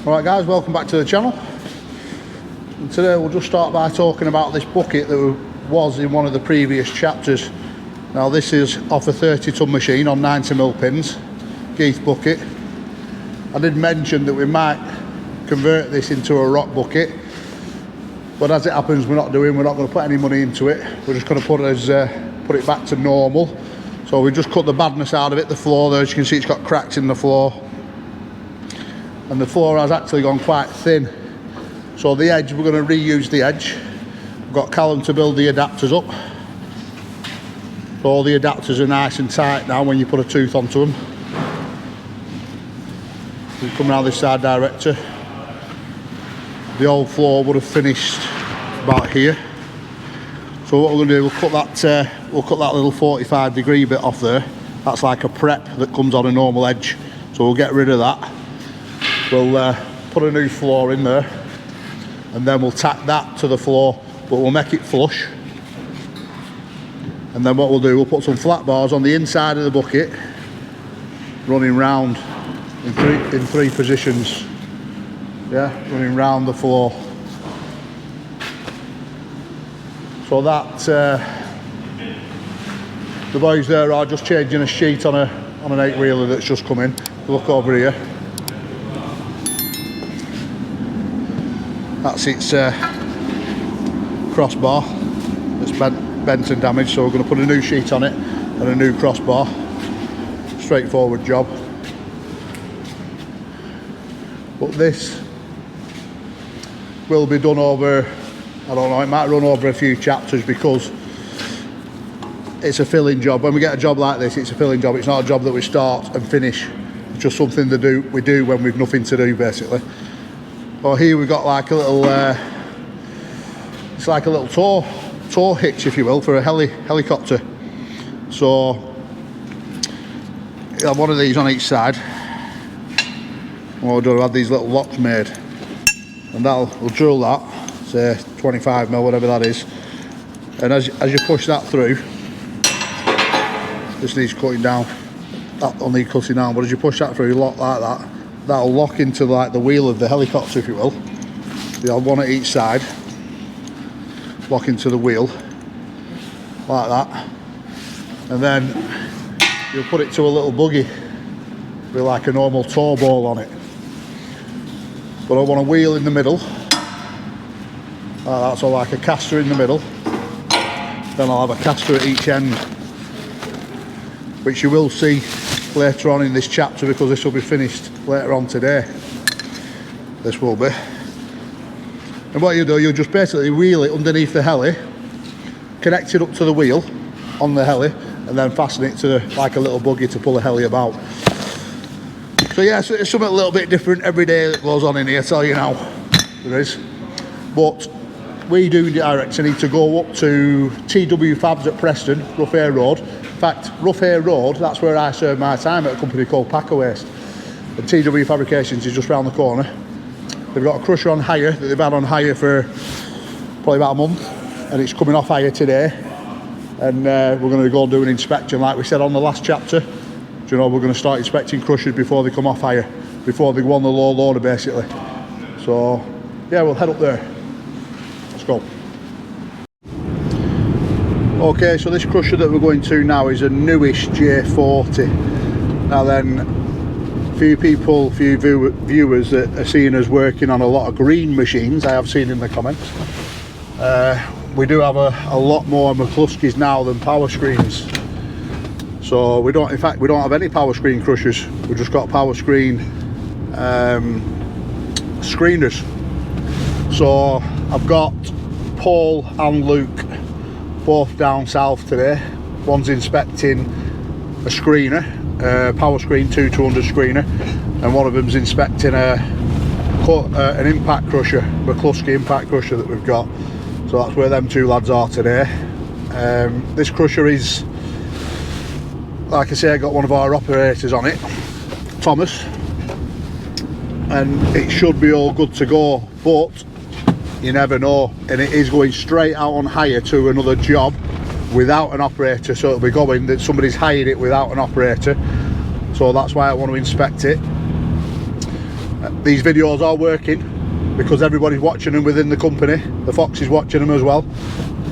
Alright guys, welcome back to the channel. And today we'll just start by talking about this bucket that was in one of the previous chapters. Now this is off a 30-ton machine on 90mm pins, Geith bucket. I did mention that we might convert this into a rock bucket, but as it happens we're not going to put any money into it. We're just going to put it back to normal. So we just cut the badness out of it. The floor there, as you can see, it's got cracks in the floor, and the floor has actually gone quite thin. So the edge, we're going to reuse the edge. We've got Callum to build the adapters up. So all the adapters are nice and tight now when you put a tooth onto them. We come around this side director. The old floor would have finished about here. So what we're going to do, we'll cut that little 45-degree bit off there. That's like a prep that comes on a normal edge. So we'll get rid of that. We'll put a new floor in there, and then we'll tack that to the floor, but we'll make it flush. And then what we'll do, we'll put some flat bars on the inside of the bucket, running round in three positions. Yeah, running round the floor. So that the boys there are just changing a sheet on an 8-wheeler that's just come in. Look over here. That's its crossbar that's bent and damaged, so we're going to put a new sheet on it and a new crossbar. Straightforward job. But this will be done over, I don't know, it might run over a few chapters because it's a filling job. When we get a job like this, it's a filling job. It's not a job that we start and finish. It's just something we do when we've nothing to do, basically. Well, here we've got like a little, it's like a little tow hitch, if you will, for a helicopter. So you have one of these on each side. What we'll do, we'll have these little locks made, and we'll drill that, say 25mm, whatever that is. And as you push that through, this needs cutting down. That'll need cutting down, but as you push that through, lock like that. That'll lock into like the wheel of the helicopter, if you will. You have one at each side, lock into the wheel like that, and then you'll put it to a little buggy with like a normal tow ball on it. But I want a wheel in the middle, like that, so like a caster in the middle. Then I'll have a caster at each end, which you will see later on in this chapter, because this will be finished later on today. This will be. And what you do, you'll just basically wheel it underneath the heli, connect it up to the wheel on the heli, and then fasten it to like a little buggy to pull a heli about. So yeah, so it's something a little bit different every day that goes on in here, I tell you now, there is. But we do direct need to go up to TW Fabs at Preston, Rough Air Road. In fact, Rough Air Road, that's where I served my time at a company called Packer Waste. And TW Fabrications is just round the corner. They've got a crusher on hire that they've had on hire for probably about a month, and it's coming off hire today. And we're going to go and do an inspection, like we said on the last chapter. Do you know, we're going to start inspecting crushers before they come off hire, before they go on the low loader, basically. So yeah, we'll head up there. Let's go. Okay, so this crusher that we're going to now is a newish J40. Now then, few viewers that are seeing us working on a lot of green machines, I have seen in the comments. We do have a lot more McCluskeys now than power screens. So we don't, in fact, we don't have any power screen crushers. We've just got power screen screeners. So I've got Paul and Luke both down south today. One's inspecting a screener, power screen 200 screener, and one of them's inspecting an impact crusher, McCluskey impact crusher that we've got. So that's where them two lads are today. This crusher is, like I say, I got one of our operators on it, Thomas, and it should be all good to go, but you never know, and it is going straight out on hire to another job without an operator, so it'll be going that somebody's hired it without an operator. So that's why I want to inspect it. These videos are working because everybody's watching them within the company. The Fox is watching them as well,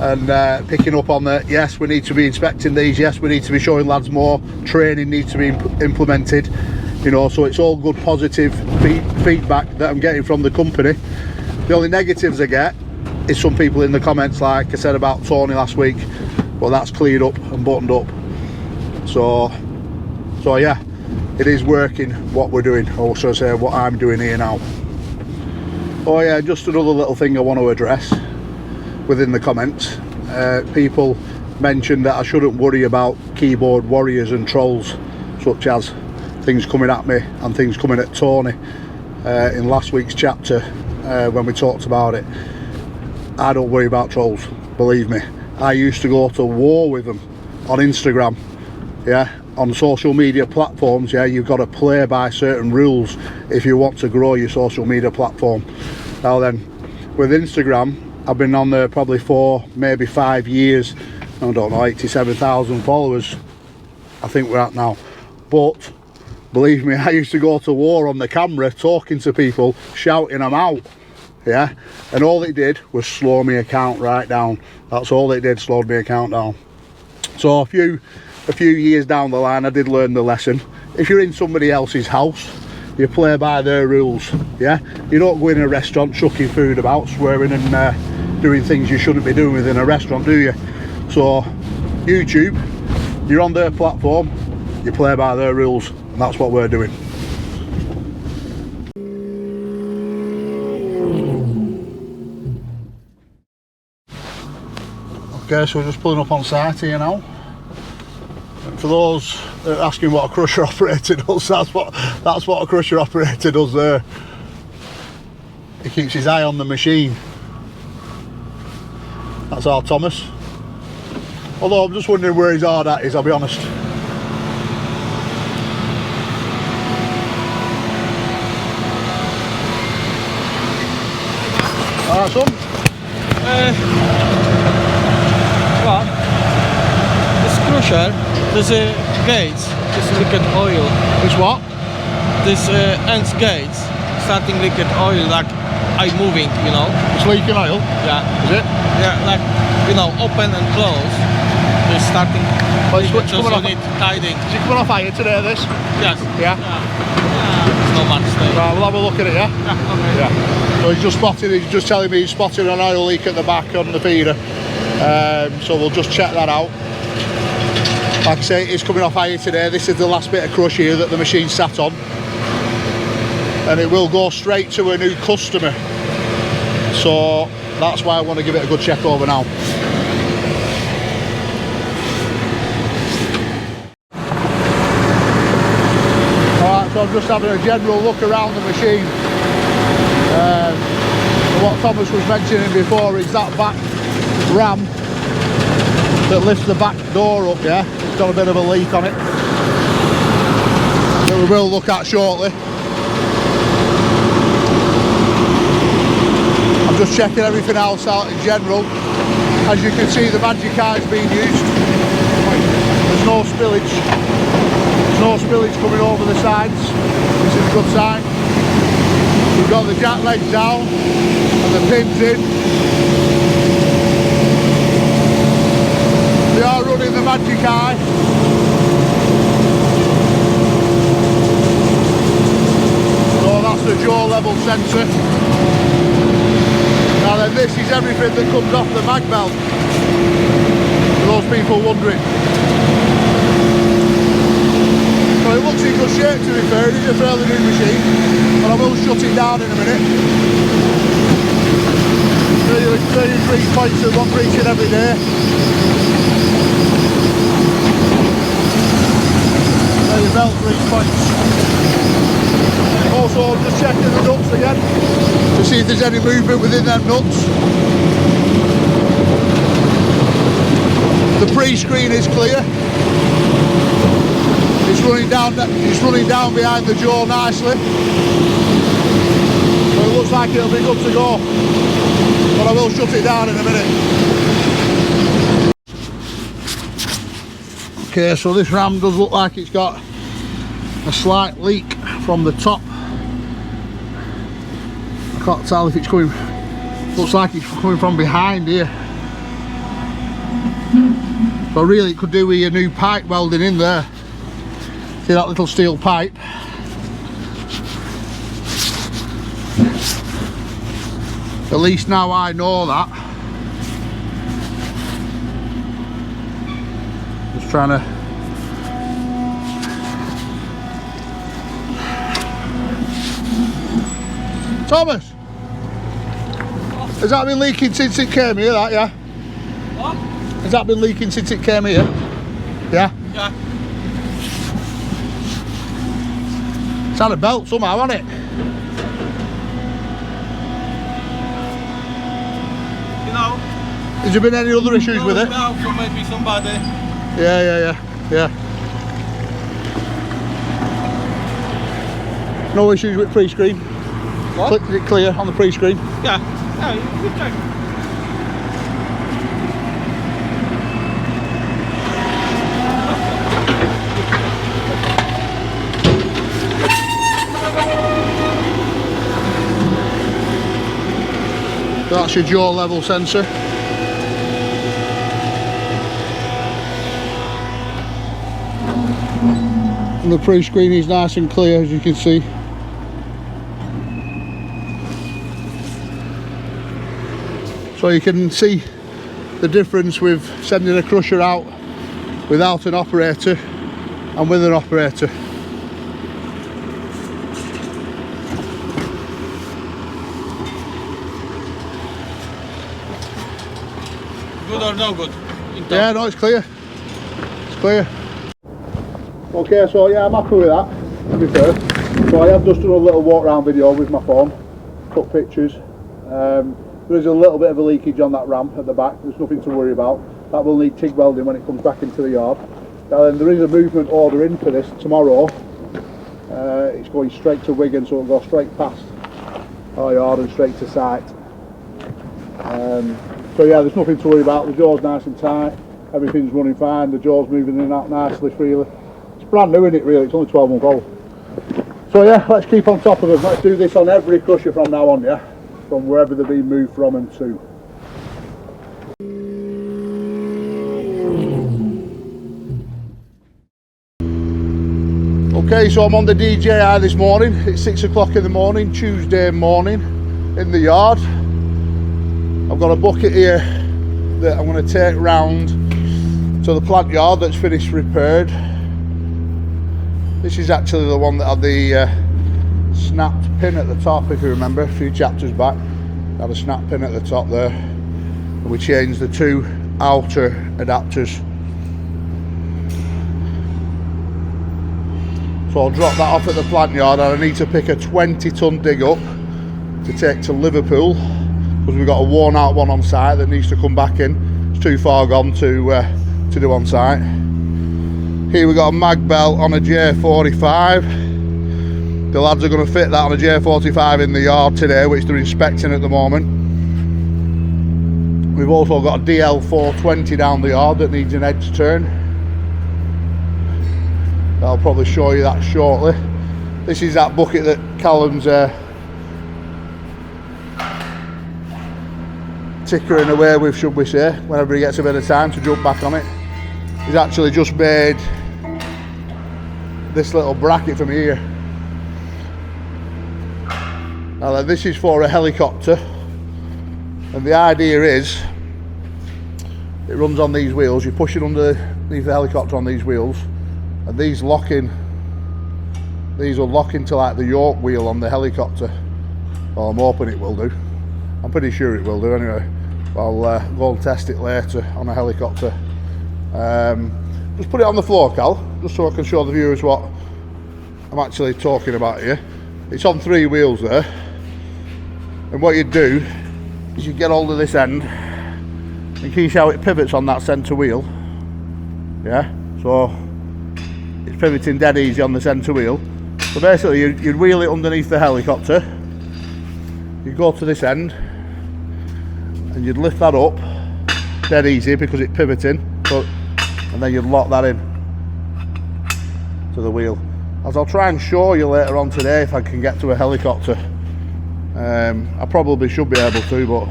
and picking up on that. Yes, we need to be inspecting these. Yes, we need to be showing lads more. Training needs to be implemented. You know, so it's all good positive feedback that I'm getting from the company. The only negatives I get is some people in the comments, like I said about Tony last week, but that's cleared up and buttoned up. So yeah, it is working what we're doing. Also say what I'm doing here now. Oh yeah, just another little thing I want to address within the comments. People mentioned that I shouldn't worry about keyboard warriors and trolls, such as things coming at me and things coming at Tony in last week's chapter when we talked about it. I don't worry about trolls, believe me. I used to go to war with them on Instagram, yeah, on social media platforms. Yeah, you've got to play by certain rules if you want to grow your social media platform. Now then, with Instagram, I've been on there probably 4, maybe 5 years. I don't know, 87,000 followers I think we're at now. But believe me, I used to go to war on the camera, talking to people, shouting them out, yeah, and all it did was slow my account right down. That's all it did, slowed my account down. So a few years down the line, I did learn the lesson. If you're in somebody else's house, you play by their rules, yeah. You don't go in a restaurant chucking food about, swearing and doing things you shouldn't be doing within a restaurant, do you? So YouTube, you're on their platform, you play by their rules. And that's what we're doing. Okay, so we're just pulling up on site here now. And for those that are asking what a crusher operator does, that's what a crusher operator does there. He keeps his eye on the machine. That's our Thomas. Although I'm just wondering where his hard hat is, I'll be honest. Alright, son? Well, this crusher, there's a gates, this liquid oil. This what? This ends gates, starting liquid oil, like eye moving, you know. It's leaking oil? Yeah. Is it? Yeah, like, you know, open and close. It's starting. Well, it's just coming off. need tidying. Is it coming off higher today, this? Yes. Yeah? It's no much thing. Right, we'll have a look at it, yeah? Yeah, okay. Yeah. So he's just telling me he's spotted an oil leak at the back on the feeder. So we'll just check that out. Like I say, it's coming off higher today. This is the last bit of crush here that the machine sat on. And it will go straight to a new customer. So that's why I want to give it a good check over now. Alright, so I'm just having a general look around the machine. What Thomas was mentioning before is that back ram that lifts the back door up, yeah? It's got a bit of a leak on it that we will look at shortly. I'm just checking everything else out in general. As you can see, the magic eye is being used. There's no spillage. There's no spillage coming over the sides. This is a good sign. We've got the jack legs down and the pins in. They are running the magic eye. So that's the jaw level sensor. Now then, this is everything that comes off the mag belt, for those people wondering. So it looks in good shape, to be fair. It is a fairly new machine, but I will shut it down in a minute. 33 points of what reaching every day. There you belt 3 points. Also, I'm just checking the nuts again to see if there's any movement within them nuts. The pre-screen is clear. It's running down behind the jaw nicely. So it looks like it'll be good to go. But I will shut it down in a minute. Okay, so this ram does look like it's got a slight leak from the top Can't tell if it's coming, looks like it's coming from behind here. So really it could do with your new pipe welding in there. See that little steel pipe? At least now I know that. Just trying to Thomas! Has that been leaking since it came here, that, yeah? What? Has that been leaking since it came here? Yeah? Yeah. It's had a belt somehow, hasn't it? You know? Has there been any other issues with it? Now, so maybe somebody. Yeah. No issues with pre-screen? What? Is it clear on the pre-screen? Yeah. Yeah, you check. That's your jaw level sensor. And the pre-screen is nice and clear, as you can see. So you can see the difference with sending a crusher out without an operator and with an operator. Good or no good? Yeah, no, it's clear. It's clear. Okay, so yeah, I'm happy with that, to be fair. So I have just done a little walk around video with my phone, took pictures. There is a little bit of a leakage on that ramp at the back, there's nothing to worry about. That will need TIG welding when it comes back into the yard. Then there is a movement order in for this tomorrow. It's going straight to Wigan, so it'll go straight past our yard and straight to site. So yeah, there's nothing to worry about. The jaw's nice and tight, everything's running fine, the jaw's moving in and out nicely, freely. It's brand new, isn't it, really? It's only 12 months old. So yeah, let's keep on top of them. Let's do this on every crusher from now on, yeah? From wherever they're being moved from and to. Okay, so I'm on the DJI this morning. It's 6 o'clock in the morning, Tuesday morning, in the yard. I've got a bucket here that I'm going to take round to the plant yard that's finished repaired. This is actually the one that had the snapped pin at the top, if you remember, a few chapters back. Had a snap pin at the top there. And we changed the two outer adapters. So I'll drop that off at the plant yard, and I need to pick a 20-ton dig up to take to Liverpool, because we've got a worn out one on site that needs to come back in. It's too far gone to do on site. Here we've got a mag belt on a J45. The lads are going to fit that on a J45 in the yard today, which they're inspecting at the moment. We've also got a DL420 down the yard that needs an edge turn. I'll probably show you that shortly. This is that bucket that Callum's tickering away with, should we say, whenever he gets a bit of time to jump back on it. He's actually just made this little bracket from here. Now this is for a helicopter, and the idea is it runs on these wheels. You push it underneath the helicopter on these wheels, and these will lock into like the yoke wheel on the helicopter. Well, I'm hoping it will do. I'm pretty sure it will do anyway. I'll go and test it later on a helicopter. Just put it on the floor, Cal, just so I can show the viewers what I'm actually talking about here. It's on 3 wheels there, and what you do is you get hold of this end, and can you see how it pivots on that centre wheel? Yeah, so it's pivoting dead easy on the centre wheel. So basically you'd wheel it underneath the helicopter, you go to this end, and you'd lift that up dead easy because it's pivoting, and then you'd lock that in to the wheel. As I'll try and show you later on today if I can get to a helicopter. I probably should be able to, but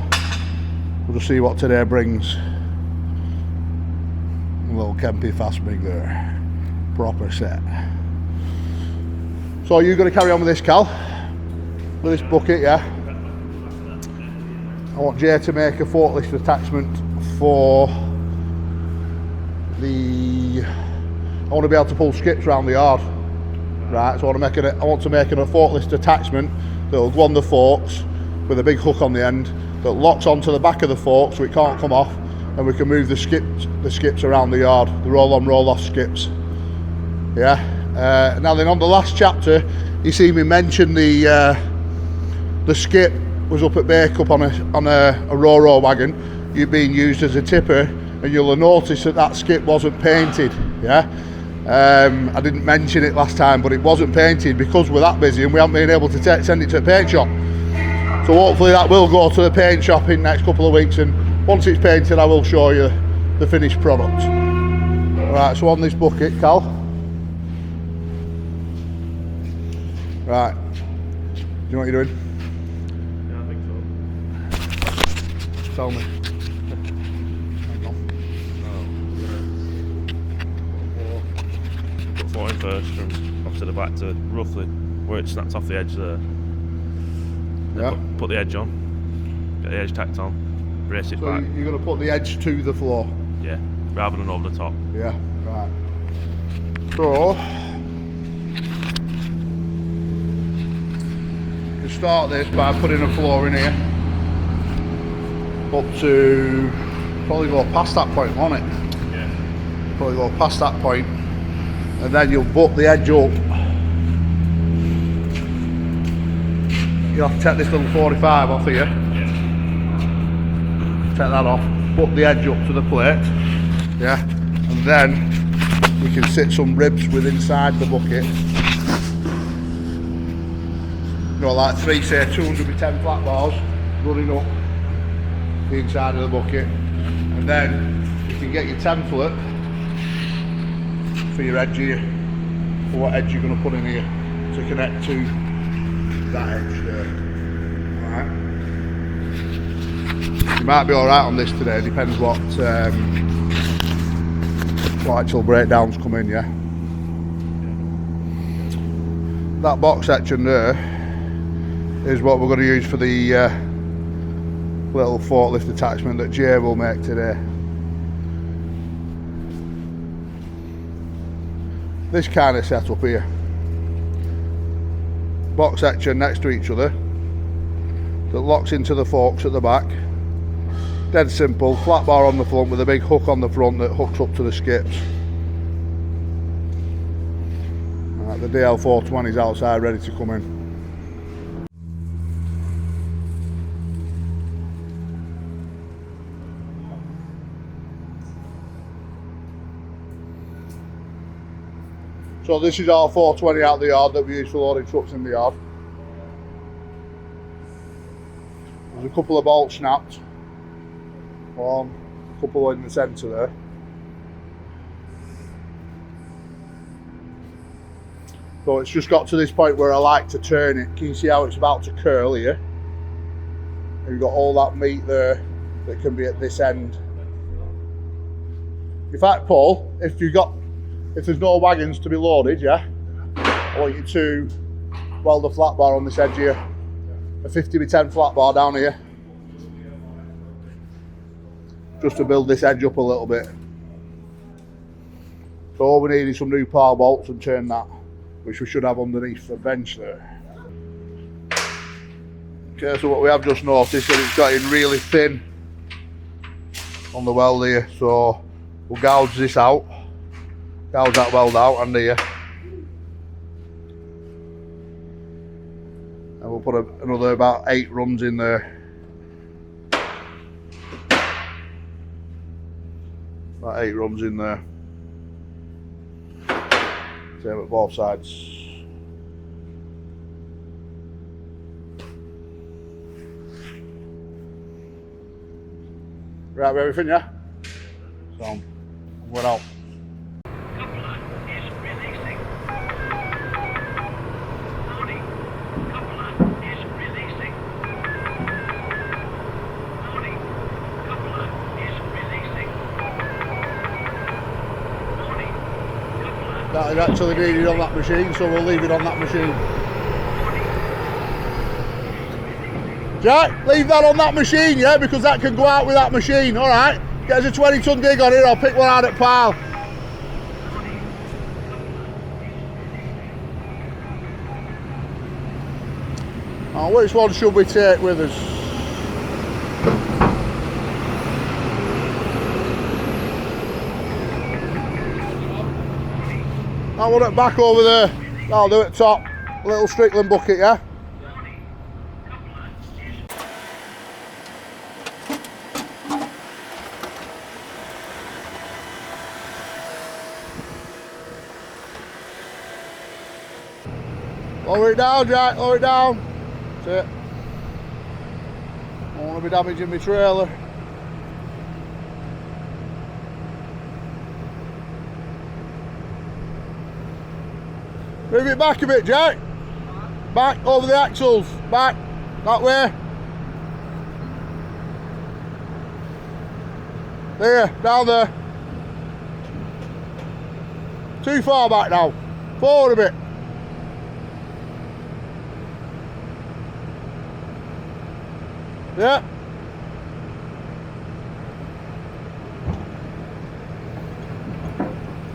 we'll just see what today brings. A little Kempy fast rig there, proper set. So you're going to carry on with this, Cal, with this bucket, yeah? I want Jay to make a forklift attachment for the, I want to be able to pull skips around the yard, right? So I want to make a forklift attachment that will go on the forks with a big hook on the end that locks onto the back of the fork so it can't come off, and we can move the skips around the yard, the roll-on, roll-off skips. Yeah. Now then, on the last chapter, you see me mention the skip was up at Bacup on a Ro-Ro wagon, you being used as a tipper, and you'll have noticed that skip wasn't painted. Yeah. I didn't mention it last time, but it wasn't painted because we're that busy and we haven't been able to send it to a paint shop. So hopefully that will go to the paint shop in the next couple of weeks, and once it's painted I will show you the finished product. Right, so on this bucket, Cal. Right, do you know what you're doing? Yeah, I think so. Tell me. Put 4 in first from off to the back to roughly where it snaps off the edge there. Yeah. Put the edge on, get the edge tacked on, brace it So back. you're going to put the edge to the floor? Yeah, rather than over the top. Yeah, right. So, you start this by putting a floor in here, up to, probably go past that point, won't it? Yeah. Probably go past that point, and then you'll butt the edge up. You'll have to take this little 45 off here. Yeah. Take that off, put the edge up to the plate, yeah, and then we can sit some ribs with inside the bucket. You know, like 3, say 210 flat bars running up the inside of the bucket, and then you can get your template for your edge here, for what edge you're going to put in here to connect to that edge there. Alright. You might be alright on this today, depends what actual breakdowns come in, yeah? That box section there is what we're going to use for the little forklift attachment that Jay will make today. This kind of setup here. Box section next to each other that locks into the forks at the back. Dead simple, flat bar on the front with a big hook on the front that hooks up to the skips. Right, the DL420 is outside ready to come in. So this is our 420 out of the yard that we use for loading trucks in the yard. There's a couple of bolts snapped. One, a couple in the centre there. So it's just got to this point where I like to turn it. Can you see how it's about to curl here? And you've got all that meat there that can be at this end. In fact, Paul, if there's no wagons to be loaded, yeah, I want you to weld a flat bar on this edge here. A 50x10 flat bar down here. Just to build this edge up a little bit. So all we need is some new power bolts and turn that, which we should have underneath the bench there. Okay, so what we have just noticed is it's getting really thin on the weld here, so we'll gouge this out. Gouge that weld out and here. And we'll put another about 8 runs in there. About 8 runs in there. Same at both sides. Right with everything, yeah? So, I'm going out. that is actually needed on that machine, so we'll leave it on that machine. Jack, leave that on that machine, yeah, because that can go out with that machine, alright? Get us a 20-ton dig on here, I'll pick one out at pile. Now, which one should we take with us? That one at the back over there. I'll do it top. A little Strickland bucket, yeah? Lower it down, Jack, lower it down. That's it. I don't want to be damaging my trailer. Move it back a bit, Jack. Back over the axles. Back. That way. There, down there. Too far back now. Forward a bit. Yeah.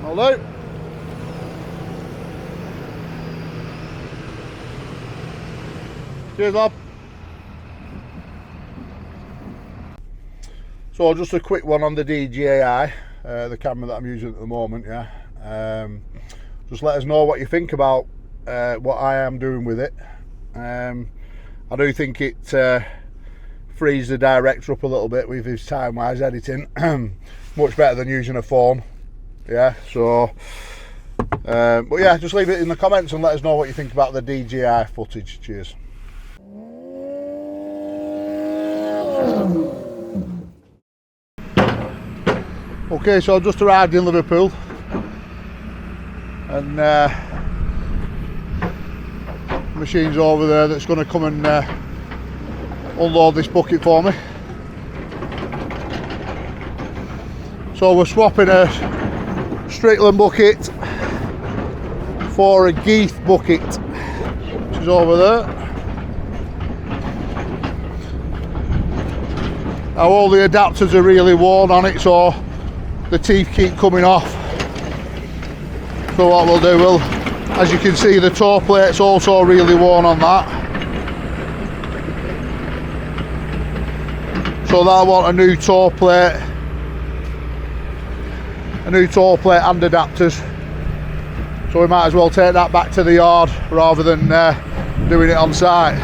I'll do. Cheers, lad. So just a quick one on the DJI, the camera that I'm using at the moment, yeah. Just let us know what you think about what I am doing with it. I do think it frees the director up a little bit with his time-wise editing. Much better than using a phone, yeah. So, but yeah, just leave it in the comments and let us know what you think about the DJI footage. Cheers. Okay, so I just arrived in Liverpool and machine's over there that's going to come and unload this bucket for me. So we're swapping a Strickland bucket for a Geith bucket, which is over there. Now all the adapters are really worn on it, so the teeth keep coming off. So what we'll do, as you can see, the toe plate's also really worn on that. So that'll want a new toe plate and adapters. So we might as well take that back to the yard rather than doing it on site.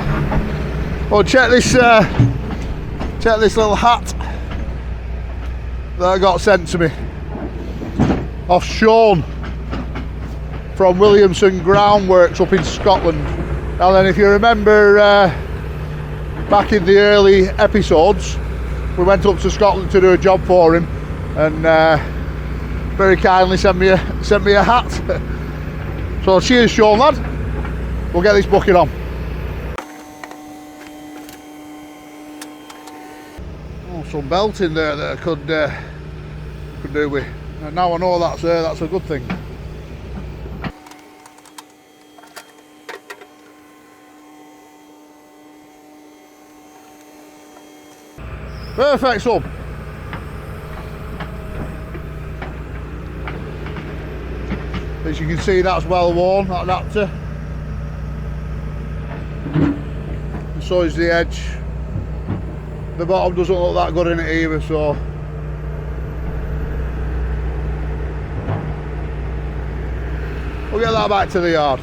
Well, check this little hat that I got sent to me off Sean from Williamson Groundworks up in Scotland. Now then, if you remember back in the early episodes, we went up to Scotland to do a job for him, and very kindly sent me a hat. So cheers, Sean, lad. We'll get this bucket on. Oh, some belt in there that I could do with. And now I know that's a good thing. Perfect, sub. As you can see, that's well worn, that adapter. And so is the edge. The bottom doesn't look that good in it either, so. We'll get that back to the yard.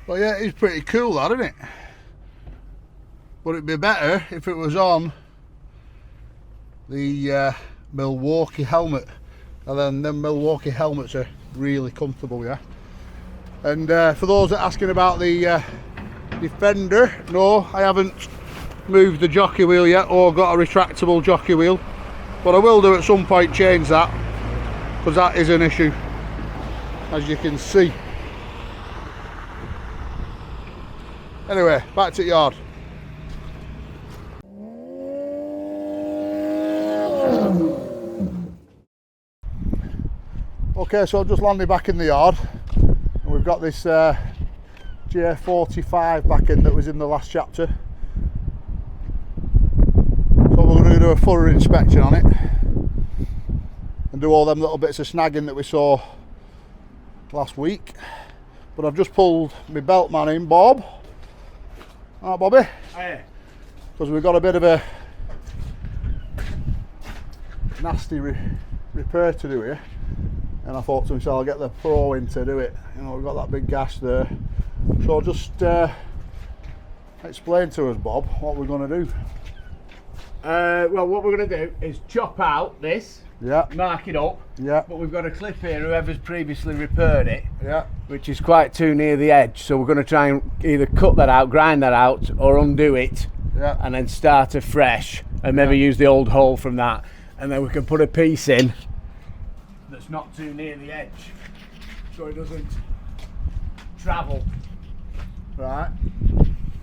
Well, yeah, it's pretty cool, that, isn't it? But it'd be better if it was on the Milwaukee helmet. And then them Milwaukee helmets are really comfortable, yeah. And for those that are asking about the Defender, no, I haven't moved the jockey wheel yet or got a retractable jockey wheel. But I will do at some point change that, because that is an issue, as you can see. Anyway, back to the yard. Okay, so I've just landed back in the yard, and we've got this J45 back in that was in the last chapter. So we're going to do a thorough inspection on it and do all them little bits of snagging that we saw last week. But I've just pulled my belt man in, Bob. Alright, Bobby? Hey. Because we've got a bit of a nasty repair to do here. And I thought to myself, I'll get the pro in to do it. You know, we've got that big gash there. So just explain to us, Bob, what we're going to do. Well, what we're going to do is chop out this, Yeah, mark it up, yeah, but we've got a clip here, whoever's previously repaired it, yeah. which is quite too near the edge, so we're going to try and either cut that out, grind that out, or undo it, Yeah. and then start afresh, and maybe use the old hole from that, and then we can put a piece in that's not too near the edge, so it doesn't travel. Right.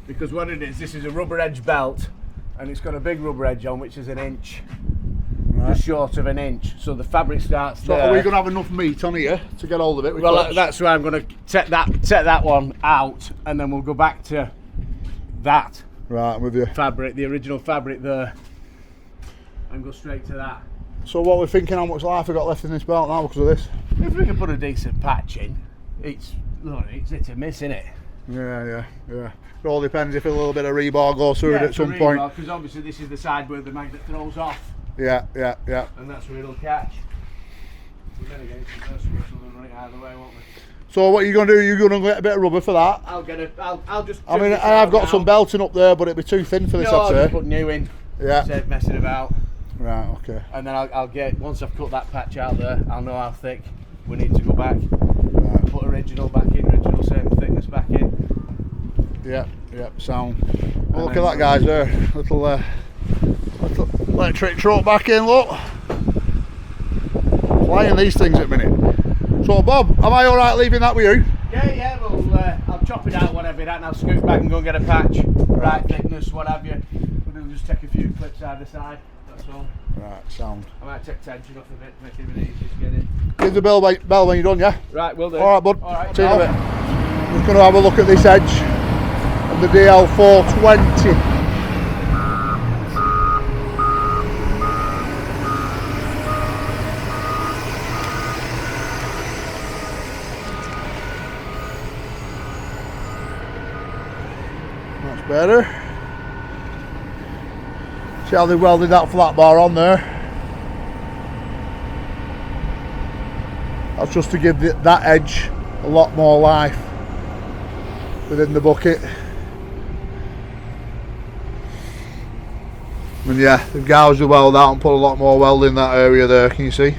Because what it is, this is a rubber edge belt, and it's got a big rubber edge on, which is an inch, just short of an inch. So the fabric starts So there. are we going to have enough meat on here to get hold of it? Well, that's why I'm going to take that one out, and then we'll go back to that Right, I'm with you. fabric, the original fabric there, and go straight to that. So what we're thinking, how much life we got left in this belt now because of this? If we can put a decent patch in, it's hit and miss, innit? Yeah. It all depends if a little bit of rebar goes through it at some point. Because obviously this is the side where the magnet throws off, Yeah. and that's where it'll catch. But then again, it's the first one, so we'll run it either way, won't we? So what are you going to do? You're going to get a bit of rubber for that? I'll just. I mean, I have got some belting up there, but it'd be too thin for this, I'll I'd just say. put new in. Yeah. Save messing about. Right, okay. And then I'll get, once I've cut that patch out there, I'll know how thick we need to go back. Right. Put original back in, original same thickness back in. Yeah, sound. Well, look at that, guys, there. Little electric truck back in, look. Flying these things at the minute. So, Bob, am I alright leaving that with you? Yeah, well, I'll chop it out, whatever, and I'll scoot back and go and get a patch. Right thickness, what have you. We'll just take a few clips either side, that's all. Right, sound. I might take tension off a bit, make it a bit easier to get in. Give the bell when you're done, yeah? Right, will do. Alright, bud. Alright, See you in a bit. Just going to have a look at this edge on the DL420. That's better. See how they welded that flat bar on there? That's just to give that edge a lot more life within the bucket. And yeah, they've gouged the weld out and put a lot more weld in that area there, can you see?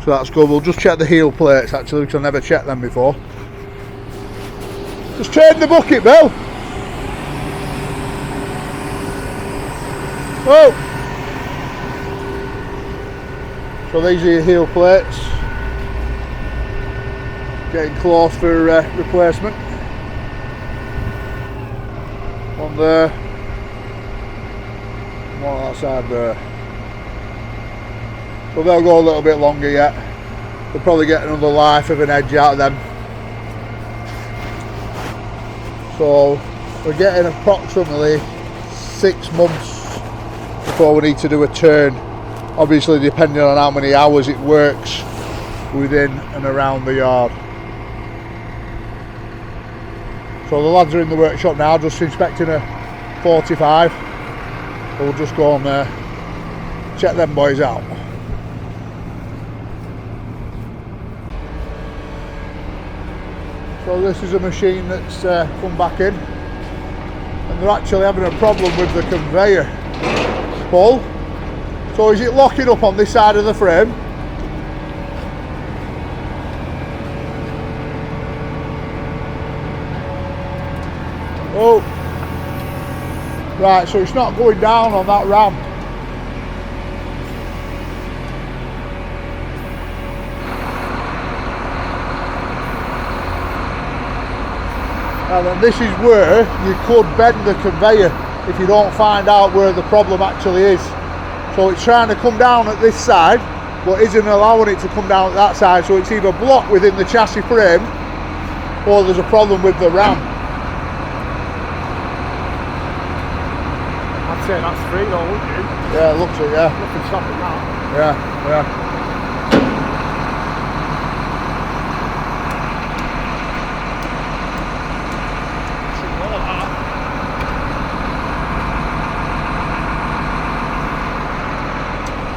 So that's good. We'll just check the heel plates actually, because I've never checked them before. Just turn the bucket, Bill. Oh! So these are your heel plates. Getting close for replacement. One there. One on that side there. So they'll go a little bit longer yet. They'll probably get another life of an edge out of them. So we're getting approximately 6 months before we need to do a turn. Obviously depending on how many hours it works within and around the yard. So the lads are in the workshop now just inspecting a 45. So we'll just go on there, check them boys out. So this is a machine that's come back in, and they're actually having a problem with the conveyor pull. So is it locking up on this side of the frame? Oh, right, so it's not going down on that ramp. And then this is where you could bend the conveyor if you don't find out where the problem actually is. So it's trying to come down at this side, but isn't allowing it to come down at that side, so it's either blocked within the chassis frame or there's a problem with the ram. I'd say that's free though, wouldn't you? Yeah, it looks it, yeah. Nothing stopping that. Yeah, yeah.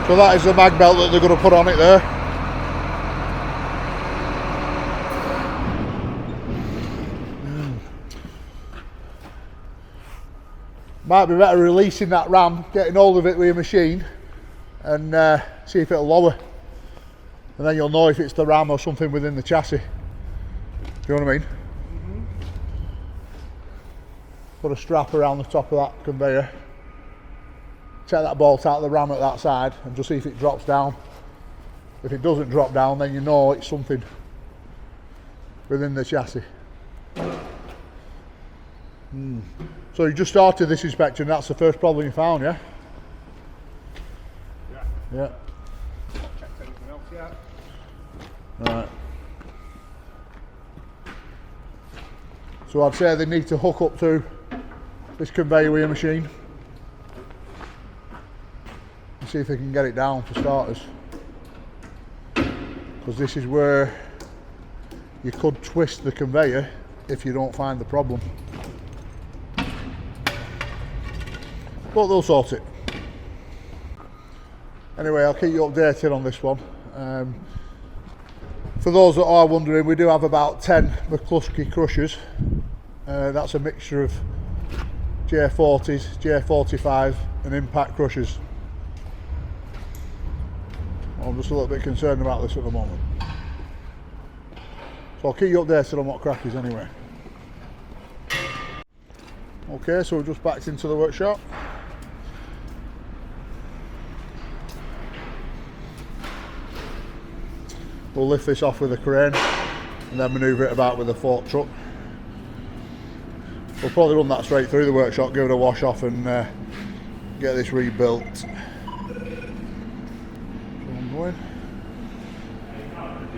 So that is the mag belt that they're going to put on it there. Might be better releasing that ram, getting hold of it with your machine and see if it'll lower. And then you'll know if it's the ram or something within the chassis. Do you know what I mean? Put a strap around the top of that conveyor. Take that bolt out of the ram at that side and just see if it drops down. If it doesn't drop down, then you know it's something within the chassis. So you just started this inspection, that's the first problem you found, yeah? Yeah. Checked anything else yet? Right. So I'd say they need to hook up to this conveyor wheel machine. See if they can get it down for starters, because this is where you could twist the conveyor if you don't find the problem, but they'll sort it. Anyway, I'll keep you updated on this one. For those that are wondering, we do have about 10 McCluskey crushers. That's a mixture of J40s, J45 and impact crushers. I'm just a little bit concerned about this at the moment. So I'll keep you updated on what crack is anyway. Okay, so we're just backed into the workshop. We'll lift this off with a crane and then manoeuvre it about with a fork truck. We'll probably run that straight through the workshop, give it a wash off and get this rebuilt.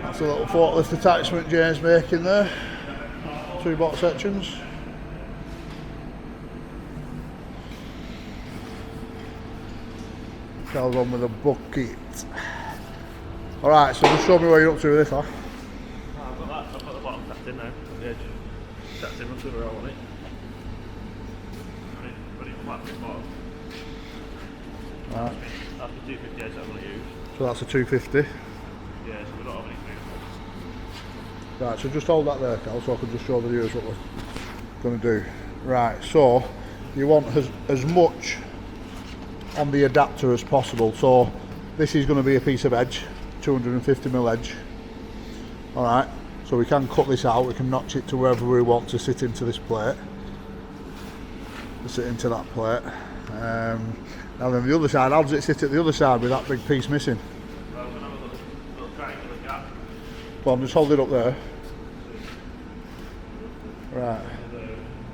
That's a little forklift attachment James making there. 2 box sections. Carries on with a bucket. Alright, so just show me where you're up to with this, huh? I've got that, I've got the bottom tapped in now, on the edge. Tapped in, onto the roll on it. Ready for flat to the bottom. Right. That's the 250 edge that I'm going to use. So that's a 250. Yeah, so we don't have any food. Right, so just hold that there, Cal, so I can just show the viewers what we're going to do. Right, so you want as much on the adapter as possible. So this is going to be a piece of edge, 250mm edge. Alright, so we can cut this out, we can notch it to wherever we want to sit into this plate. To sit into that plate. Now then the other side, how does it sit at the other side with that big piece missing? Well, we're going to have a little triangular gap. Well, just hold it up there. Right.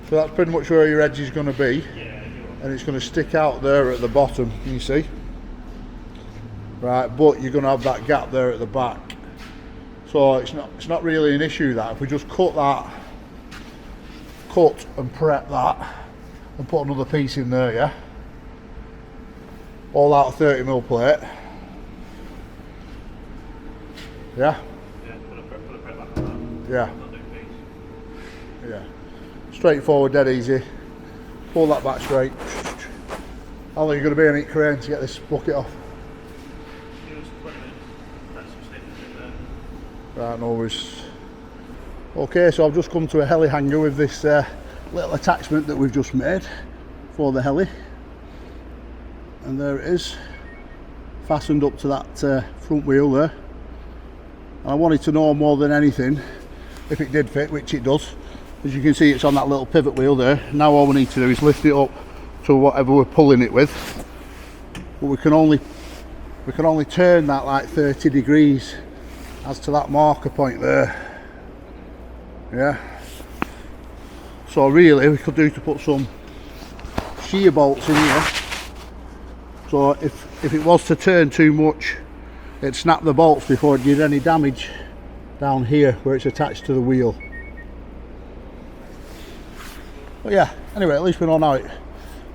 So that's pretty much where your edge is going to be. And it's going to stick out there at the bottom, you see. Right, but you're going to have that gap there at the back. So it's not really an issue that. If we just cut and prep that and put another piece in there, yeah? All out of 30mm plate. Yeah? Yeah, put a prep back on that. Yeah. Not do piece. Yeah. Straightforward, dead easy. Pull that back straight. How long are you going to be in each crane to get this bucket off? Use 20 minutes. That's some stiffness in there. Right, no worries. Okay, so I've just come to a heli hanger with this little attachment that we've just made for the heli. And there it is, fastened up to that front wheel there. And I wanted to know more than anything if it did fit, which it does. As you can see, it's on that little pivot wheel there. Now all we need to do is lift it up to whatever we're pulling it with. But we can only turn that like 30 degrees as to that marker point there. Yeah. So really we could do to put some shear bolts in here. So if it was to turn too much it snapped the bolts before it did any damage down here where it's attached to the wheel. But yeah, anyway, at least we know now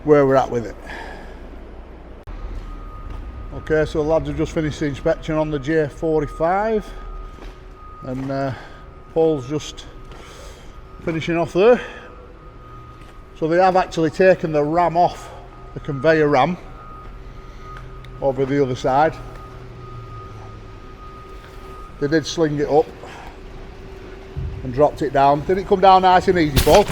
where we're at with it. Okay, so the lads have just finished the inspection on the J45 and Paul's just finishing off there. So they have actually taken the ram off, the conveyor ram, over the other side. They did sling it up and dropped it down. Did it come down nice and easy, Paul?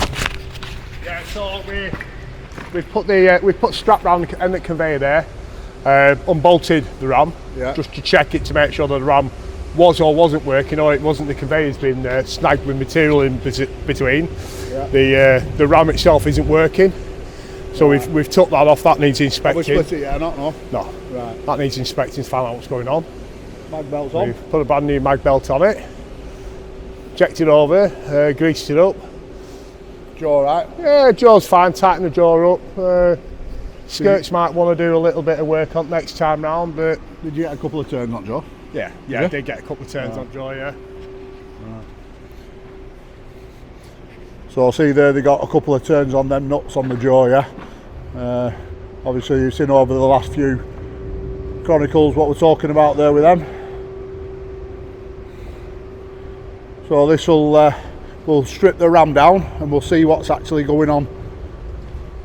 Yeah, so we've put strap round the end of the conveyor there, unbolted the ram, just to check it to make sure that the ram was or wasn't working, or it wasn't the conveyor's been snagged with material in between. Yeah. The ram itself isn't working, so we've took that off. That needs inspecting. Have we split it yet? No. Right. That needs inspecting to find out what's going on. Mag belt's on. We've put a brand new mag belt on it, checked it over, greased it up. Jaw right? Yeah, jaw's fine. Tighten the jaw up. Skirts might want to do a little bit of work on next time round, but did you get a couple of turns on jaw? Yeah, I did get a couple of turns on jaw, yeah. Right. So see there, they got a couple of turns on them nuts on the jaw, yeah. Obviously you've seen over the last few Chronicles what we're talking about there with them. So this will we'll strip the ram down and we'll see what's actually going on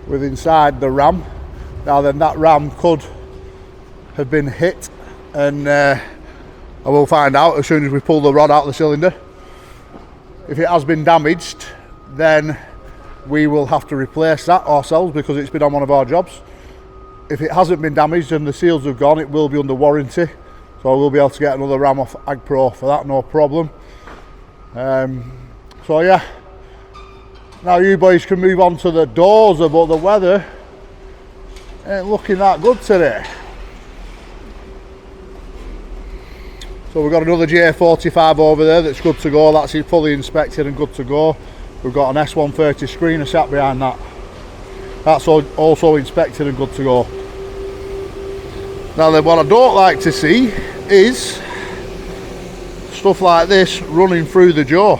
with inside the ram. Now then, that ram could have been hit, and I will find out as soon as we pull the rod out of the cylinder. If it has been damaged, then we will have to replace that ourselves because it's been on one of our jobs. If it hasn't been damaged and the seals have gone, it will be under warranty, so we'll be able to get another ram off AgPro for that, no problem. So yeah, now you boys can move on to the doors, but the weather ain't looking that good today. So we've got another J45 over there that's good to go. That's fully inspected and good to go. We've got an S130 screener sat behind that. That's also inspected and good to go. Now then, what I don't like to see is stuff like this running through the jaw.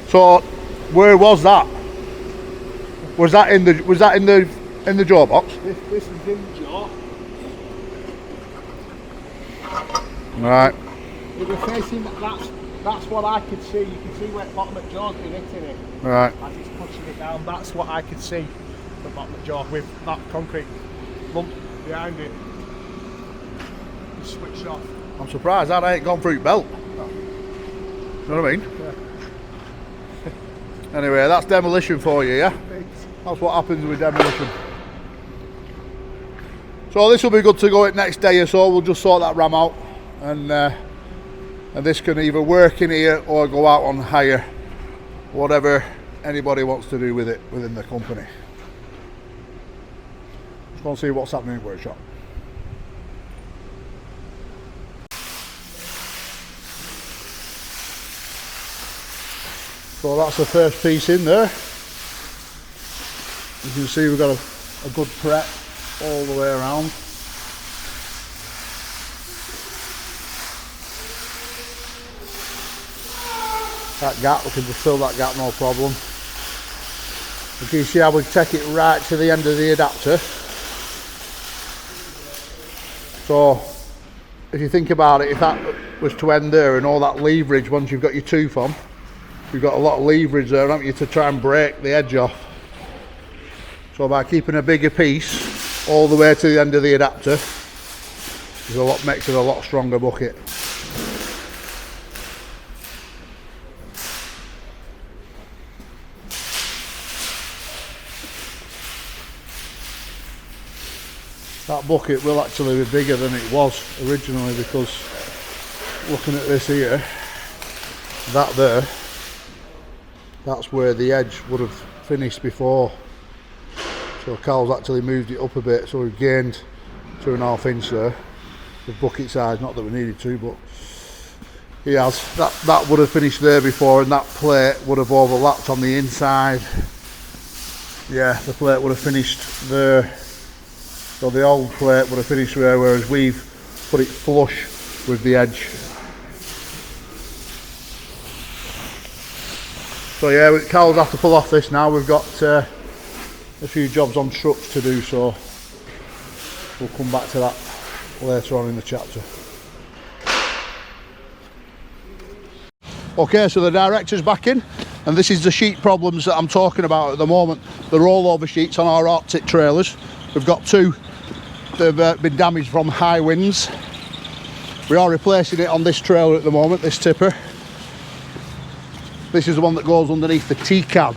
So where was that? Was that in the jaw box? This is in the jaw. Right. It was facing that's what I could see. You can see where the bottom of the jaw's been hitting it. Right. As it's pushing it down, that's what I could see. The bottom of the jaw with that concrete lump behind it. It's switched off. I'm surprised that ain't gone through your belt. Oh. You know what I mean? Yeah. Anyway, that's demolition for you, yeah? That's what happens with demolition. So this will be good to go it next day or so. We'll just sort that ram out, and this can either work in here or go out on hire, whatever anybody wants to do with it within the company. Just want to see what's happening in the workshop. So that's the first piece in there. You can see we've got a good prep all the way around. That gap, we can just fill that gap, no problem. You can see how we take it right to the end of the adapter. So if you think about it, if that was to end there and all that leverage, once you've got your tooth on, you've got a lot of leverage there, haven't you, to try and break the edge off. So by keeping a bigger piece all the way to the end of the adapter, makes it a lot stronger bucket. That bucket will actually be bigger than it was originally, because looking at this here, that there, that's where the edge would have finished before. So Carl's actually moved it up a bit, so we've gained 2.5 inches there. The bucket size, not that we needed to, but he has. That would have finished there before, and that plate would have overlapped on the inside. Yeah, the plate would have finished there. So the old plate would have finished there, whereas we've put it flush with the edge. So yeah, Carl's have to pull off this now. We've got a few jobs on trucks to do, so we'll come back to that later on in the chapter. Okay, so the director's back in, and this is the sheet problems that I'm talking about at the moment. The rollover sheets on our Arctic trailers. We've got two that have been damaged from high winds. We are replacing it on this trailer at the moment, this tipper. This is the one that goes underneath the T-cab.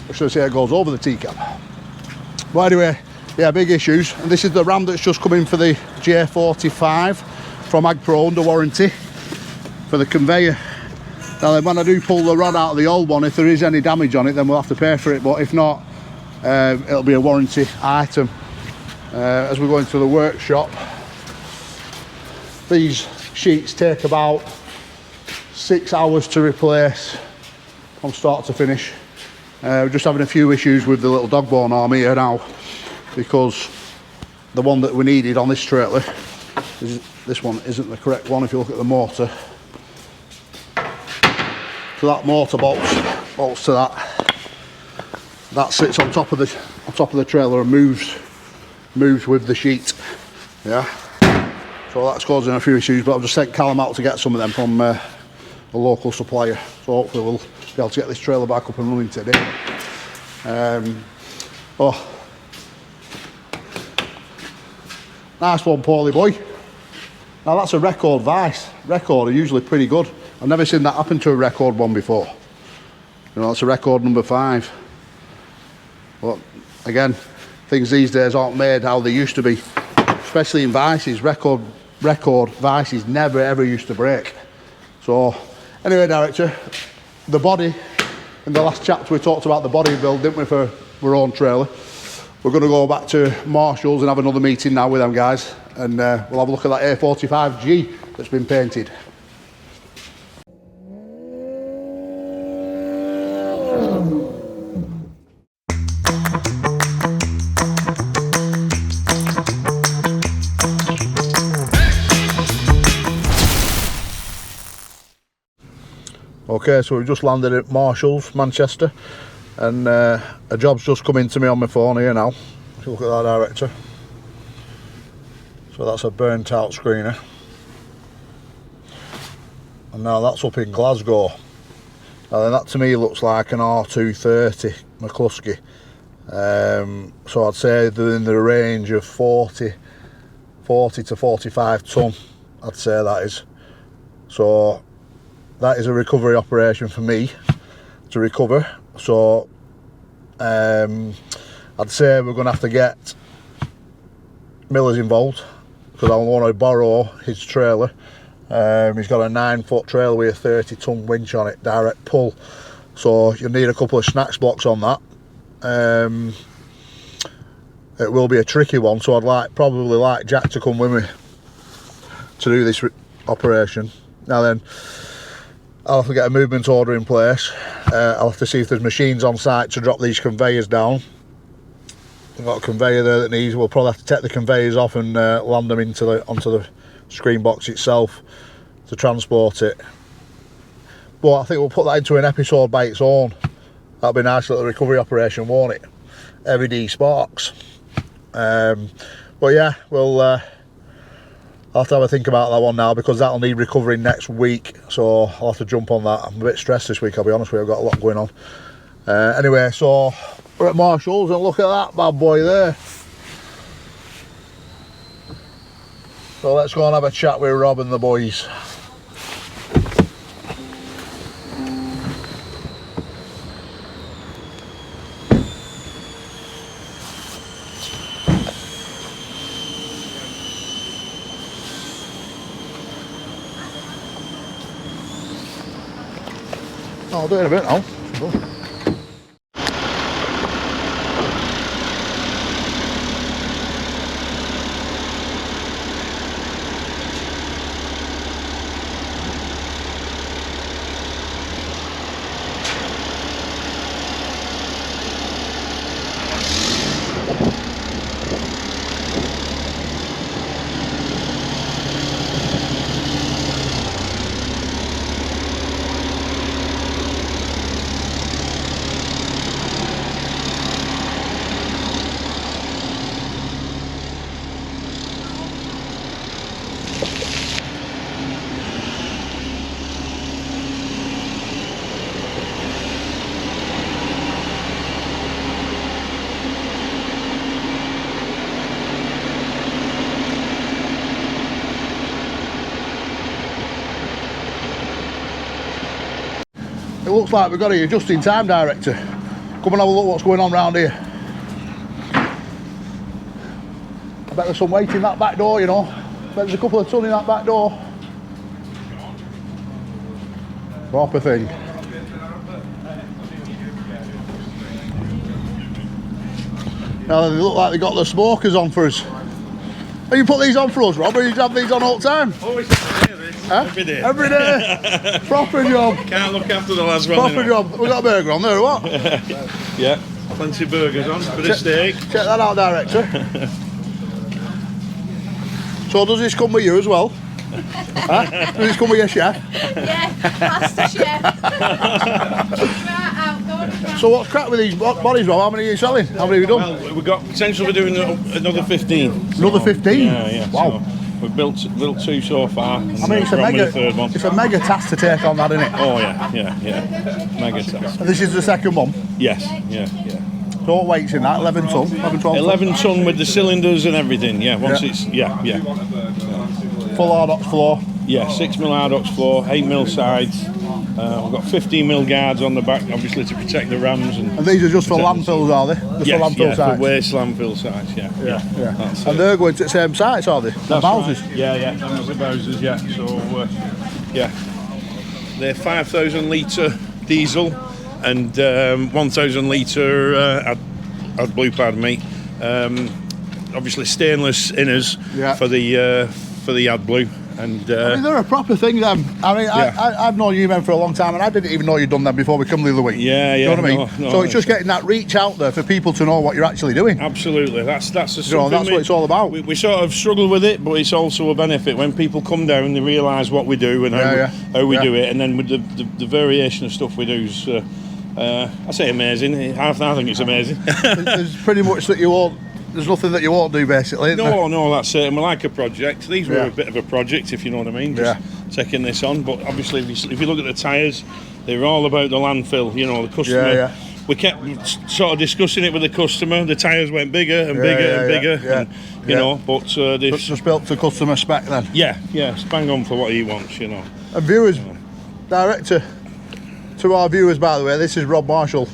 Or should I say it goes over the T-cab. But anyway, yeah, big issues. And this is the ram that's just come in for the J45 from AgPro under warranty for the conveyor. Now then, when I do pull the rod out of the old one, if there is any damage on it, then we'll have to pay for it. But if not, it'll be a warranty item. As we go into the workshop, these sheets take about 6 hours to replace from start to finish. We're just having a few issues with the little dog bone arm here now, because the one that we needed on this trailer, this one isn't the correct one if you look at the motor. So that motor bolts to that. That sits on top of the trailer and moves with the sheet. Yeah. So that's causing a few issues, but I've just sent Callum out to get some of them from a local supplier. So hopefully we'll be able to get this trailer back up and running today. Oh, nice one, Paulie boy. Now that's a record vice. Record are usually pretty good. I've never seen that happen to a record one before. You know, that's a record number 5. But again, things these days aren't made how they used to be, especially in vices. Record vices never ever used to break. So anyway, director, the body, in the last chapter we talked about the body build, didn't we, for our own trailer. We're going to go back to Marshall's and have another meeting now with them guys, and we'll have a look at that A45G that's been painted. Okay, so we've just landed at Marshall's, Manchester, and a job's just come in to me on my phone here now. If you look at that, director. So that's a burnt out screener. And now that's up in Glasgow. Now then, that to me looks like an R230 McCluskey. So I'd say they're in the range of 40 to 45 tonne, I'd say that is. So that is a recovery operation for me to recover. So I'd say we're going to have to get Miller's involved, because I want to borrow his trailer. He's got a 9-foot trailer with a 30 tonne winch on it, direct pull. So you'll need a couple of snacks blocks on that. It will be a tricky one, so I'd probably like Jack to come with me to do this operation. Now then, I'll have to get a movement order in place. I'll have to see if there's machines on site to drop these conveyors down. We've got a conveyor there that needs, we'll probably have to take the conveyors off and land them onto the screen box itself to transport it. But I think we'll put that into an episode by its own. That'll be a nice little recovery operation, won't it? LED sparks. But yeah, I'll have to have a think about that one now, because that'll need recovering next week, so I'll have to jump on that. I'm a bit stressed this week, I'll be honest with you. I've got a lot going on. Anyway, so we're at Marshall's, and look at that bad boy there. So let's go and have a chat with Rob and the boys. I'll do it in a bit now. looks like we've got here just in time, director. Come and have a look what's going on round here. I bet there's some weight in that back door, you know. I bet there's a couple of ton in that back door. Proper thing. Now they look like they got the smokers on for us. Oh, you put these on for us, Rob, or you have these on all the time? Always huh? Every day. Every day. Proper job. Can't look after the lads. Proper job. We got a burger on there, or what? Yeah, plenty of burgers on, bit of steak. Check that out, director. So does this come with you as well? Huh? Does this come with your chef? Yeah, master chef. Right out, go on. So what's crack with these bodies, Rob? How many are you selling? How many have you done? Well, we've got potential for doing another 15. Another 15? Yeah. Wow. So we've built 2 so far. I mean, it's a mega task to take on that, isn't it? Oh yeah. Mega task. And this is the second one? Yes, yeah. So what weight's in that? 11 ton? 11, 12 11 ton with the cylinders and everything, yeah. It's, Full Ardox floor? Yeah, 6mm Ardox floor, 8mm sides. We've got 15mm guards on the back, obviously, to protect the rams. And these are just for landfills, are they? Just yes, for landfill sites? For waste landfill sites, yeah. And they're going to the same sites, are they? The Bowsers? Right. Yeah, those are Bowsers, yeah. So, they're 5,000 litre diesel and 1,000 litre AdBlue, pardon me. Obviously stainless inners for the AdBlue. And I mean, they're a proper thing, them. I mean, I've known you men for a long time, and I didn't even know you'd done them before we come the other week. Yeah. You know what I mean? So it's just getting that reach out there for people to know what you're actually doing. Absolutely, that's that's what it's all about. We sort of struggle with it, but it's also a benefit when people come down. They realise what we do and how we do it, and then with the variation of stuff we do is, I say amazing. I think it's amazing. There's pretty much that you won't. There's nothing that you won't do, basically. No, that's it. And we're like a project. These were a bit of a project, if you know what I mean. Just taking this on. But obviously, if you look at the tyres, they're all about the landfill. You know, the customer. We kept sort of discussing it with the customer. The tyres went bigger and bigger. And, you know, but they've just built to customer spec then. Yeah, bang on for what he wants. You know. And viewers, director, to our viewers, by the way, this is Rob Marshall.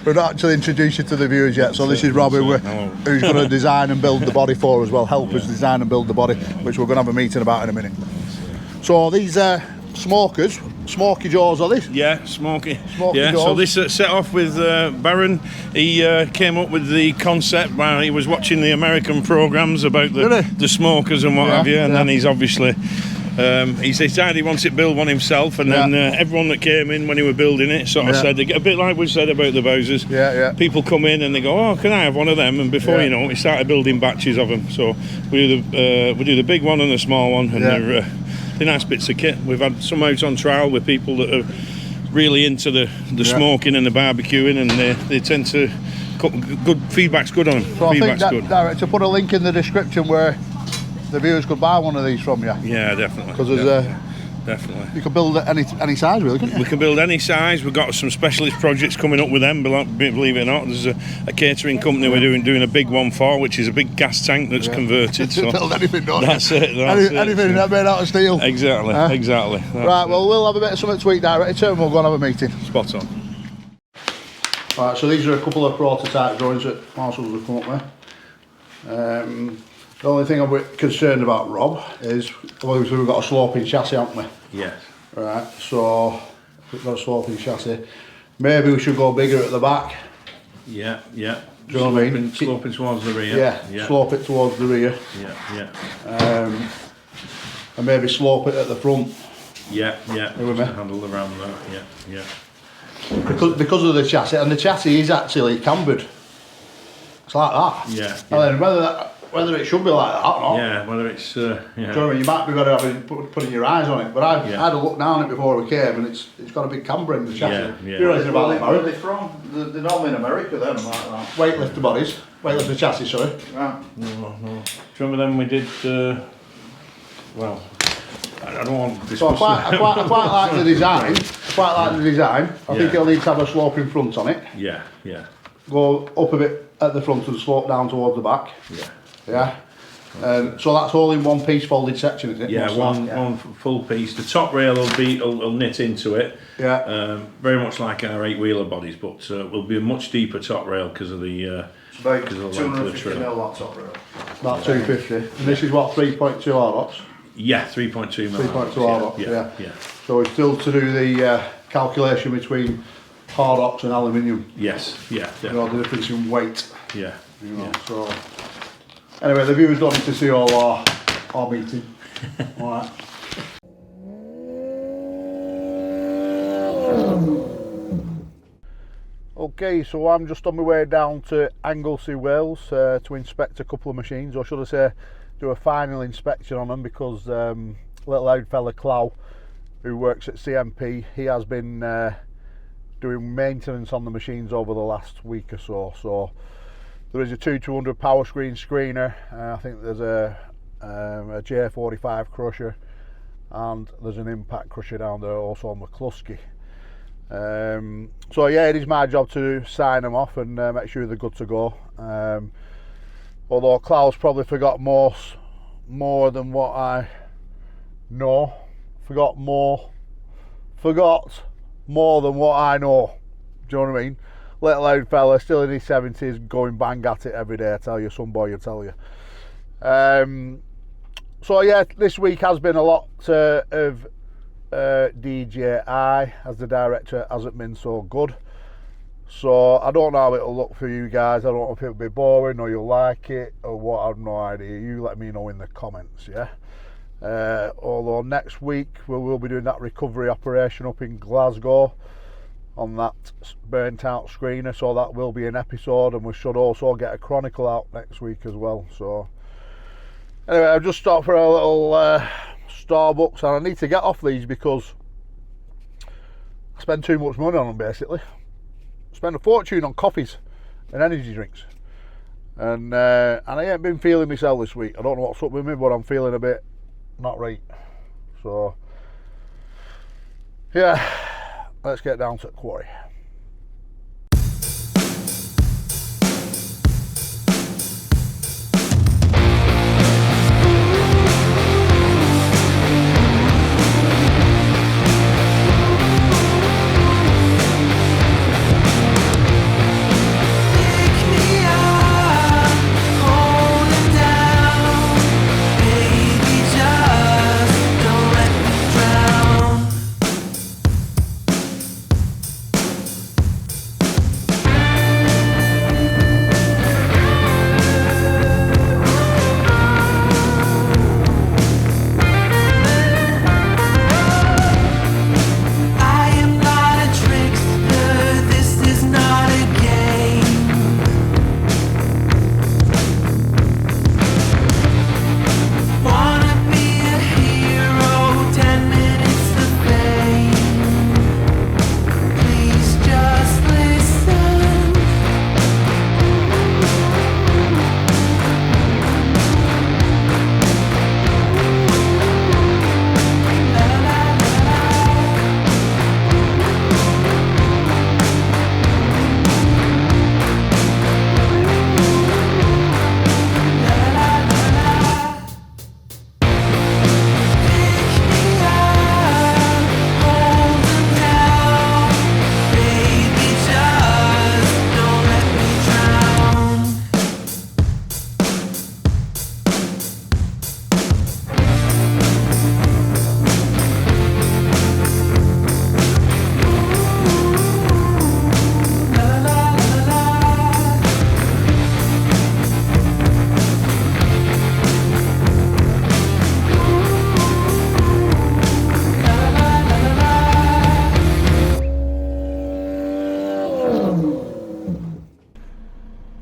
We're not actually introduced you to the viewers yet, so this is Rob who's going to design and build the body for us, help us design and build the body, which we're going to have a meeting about in a minute. So these smokers, smoky jaws are these? Yeah, smoky jaws. So this set off with Baron. He came up with the concept while he was watching the American programs about the smokers and what have you, and then he's obviously he's decided he wants to build one himself, and then everyone that came in when he was building it sort of said, a bit like we said about the Bowsers. People come in and they go, "Oh, can I have one of them?" And before you know it, we started building batches of them. So we do the big one and the small one, and they're nice bits of kit. We've had some out on trial with people that are really into the smoking and the barbecuing, and they tend to good feedback's good on them. So feedback's I think director, put a link in the description where the viewers could buy one of these from you. Yeah, definitely. Because there's definitely. You can build any size, really, couldn't you? We can build any size. We've got some specialist projects coming up with them. Believe it or not, there's a catering company we're doing a big one for, which is a big gas tank that's converted. So build anything, don't that's you? it. Anything that made out of steel. Exactly. Exactly. Right. Well, we'll have a bit of something to eat, director, and we'll go and have a meeting. Spot on. Right. So these are a couple of prototype drawings that Marshall's have come up with. The only thing I'm a bit concerned about, Rob, is obviously we've got a sloping chassis, haven't we? Yes. Right, so we've got a sloping chassis. Maybe we should go bigger at the back. Yeah. Do you know what I mean? Sloping towards the rear. Yeah, slope it towards the rear. Yeah. And maybe slope it at the front. Yeah. With me? Handle around that. Yeah. Because of the chassis, and the chassis is actually cambered. It's like that. Yeah. And then whether it should be like that or not. Yeah, whether it's Do you know what I mean? You might be better putting your eyes on it, but I had a look down it before we came, and it's got a big camber in the chassis. You're anything about that, Where are they from? They're normally in America, them, like that. Weightlifter bodies. Weightlifter chassis, sorry. Right. No. Do you remember them we did? Well, I don't want to discuss. So I quite like the design. I think it'll need to have a slope in front on it. Yeah. Go up a bit at the front and slope down towards the back. Yeah. Yeah. So that's all in one piece folded section, is it? Yeah, one full piece. The top rail will knit into it. Yeah. Very much like our 8-wheeler bodies, but will be a much deeper top rail because of the It's about because of the length of the 250 trail. mil that top rail. About 250. And this is what, 3.2 RDOX? Yeah, 3.2 mil. 3.2 RDOX, yeah. Yeah. So it's still to do the calculation between hard ox and aluminium. Yes, yeah, You know, the difference in weight. yeah. You know, so anyway, the viewers don't need to see all our meeting. All right. Okay, so I'm just on my way down to Anglesey, Wales to inspect a couple of machines, or should I say do a final inspection on them, because little old fella Clow, who works at CMP, he has been doing maintenance on the machines over the last week or so. So there is a 2200 power screen screener, I think there's a J45 crusher, and there's an impact crusher down there, also on McCluskey. So yeah, it is my job to sign them off and make sure they're good to go. Although Klaus probably forgot more than what I know. Forgot more than what I know. Do you know what I mean? Little old fella, still in his 70s, going bang at it every day. I tell you, some boy will tell you. So yeah, this week has been a lot of DJI, as the director hasn't been so good. So I don't know how it'll look for you guys. I don't know if it'll be boring or you'll like it or what. I have no idea. You let me know in the comments, yeah. Although next week we will be doing that recovery operation up in Glasgow on that burnt out screener, so that will be an episode, and we should also get a chronicle out next week as well. So anyway, I've just stopped for a little Starbucks, and I need to get off these because I spend too much money on them basically. Spend a fortune on coffees and energy drinks, and I ain't been feeling myself this week. I don't know what's up with me, but I'm feeling a bit not right. So yeah, let's get down to Quarry.